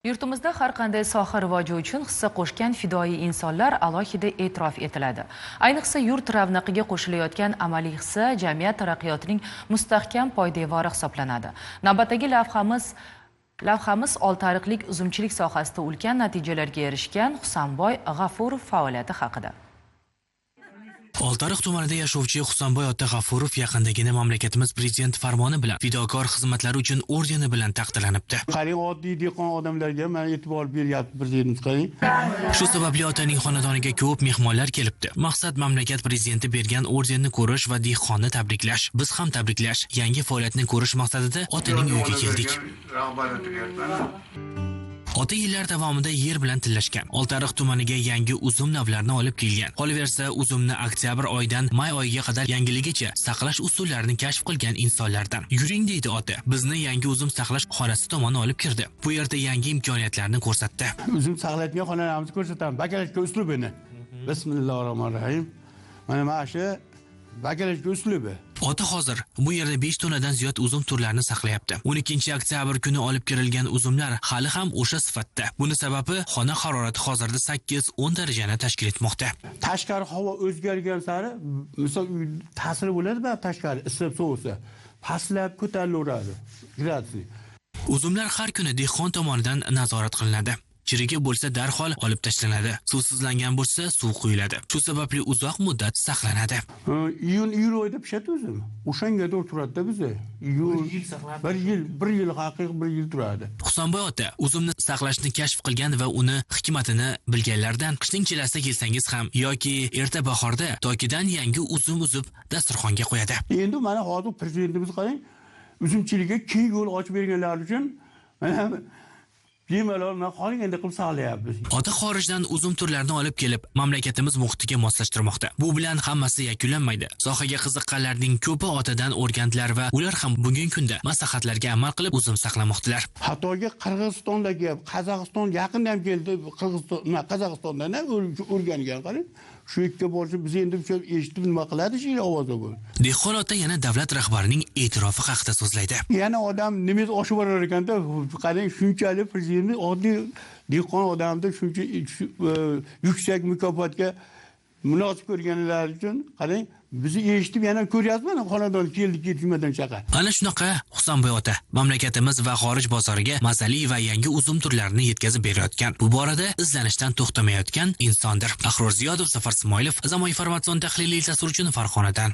Yurtimizda har qanday soha rivoji uchun hissa qo'shgan fidoyi insonlar alohida e'tirof etiladi. Ayniqsa yurt ravnaqiga qo'shilayotgan amaliy hissa jamiyat taraqqiyotining mustahkam poydevori hisoblanadi. Navbatdagi lavhamiz oltiariqlik uzumchilik sohasida ulkan natijalarga erishgan Husanboy G'afurov faoliyati haqida. Oltiariq tumanida yashovchi Husanboy ota G'afurov yaqindagina mamlakatimiz prezident farmoni bilan fidokor xizmatlari uchun ordeni bilan taqdirlanibdi. Qarang, oddiy dehqon odamlarga men e'tibor beryapti prezident, qarang. Shu sababli otaning xonadoniga ko'p mehmonlar kelibdi. Maqsad mamlakat prezidenti bergan ordenni ko'rish va dehqonni tabriklash. Biz ham tabriklash, yangi faoliyatni ko'rish maqsadida otaning uyiga keldik. Ota yillar davomida yer bilan tillashgan. Oltiariq tumaniga yangi uzum navlarini olib kelgan. Qolaversa, uzumni oktyabr oyidan may oyiga qadar yangiligicha saqlash usullarini kashf qilgan insonlardan. Yuring deydi ota. Bizni yangi uzum saqlash xonasi tomon olib kirdi. Bu yerda yangi imkoniyatlarni ko'rsatdi. Uzum saqlayotgan xonalarimizni ko'rsataman. Bakalashka uslubini. Bismillahirrohmanirrohim. Mana shu bakalashka uslubi. Ota hozir bu yerda 5 tonnadan ziyod uzum turlarini saqlayapti. 12 oktyabr kuni olib kirilgan uzumlar hali ham o'sha sifatda. Buni sababi xona harorati hozirda 8-10 darajani tashkil etmoqda. Tashqari havo o'zgargan sari, misol ta'siri bo'ladi-da, tashqari isib sovsa, pastlab ko'tarilaveradi gradusli. Uzumlar har kuni dehqon tomonidan nazorat qilinadi. Chiriga bo'lsa darhol olib tashlanadi. Suvsizlangan bo'lsa suv quyiladi. Shu sababli uzoq muddat saqlanadi. Iyun oyida pishadi o'zim. O'shanga turadi-da bizda. Bir yil haqiqiy bir yil turadi. Husanboy ota uzumni saqlashni kashf qilgan va uni hikmatini bilganlardan qishning chilasida kelsangiz ham yoki erta bahorda tokidan yangi uzum uzib dasturxonga qo'yadi. Endi mana hozir prezidentimiz qarang, uzumchilikka keng yo'l ochib berganlar uchun mana bemalol qolganda qilib saqlayapmiz. Ota xorijdan uzum turlarini olib kelib, mamlakatimiz muhitiga moslashtirmoqda. Bu bilan hammasi yakunlanmaydi. Sohaga qiziqqanlarning ko'pi otadan o'rgandilar va ular ham bugungi kunda maslahatlarga amal qilib uzum saqlamoqdalar. Hattoki Qirg'izistondagi, Qozog'iston yaqindan keldi, Qozog'istondan ham o'rgangan qarang. Shu yerga borsa biz endi eshitib nima qiladi shu ovozi bu. Dehqon ota yana davlat rahbarining e'tirofi haqida so'zlaydi. Yana odam nimaga oshib borar ekanda, qarang shunchalik prezident oddiy dehqon odamda shuncha yuksak mukofotga munosib ko'rganlar uchun qarang, bizni eshitib yana ko'ryapmiz, xonadon keldik ketmadan chaqa. Ana shunaqa Husanboy ota mamlakatimiz va xorij bozoriga mazali va yangi uzum turlarini yetkazib berayotgan. Bu borada izlanishdan to'xtamayotgan insondir. Ahror Ziyodov, Safar Ismoilov, Zamon informatsion tahliliy dastur uchun Farg'onadan.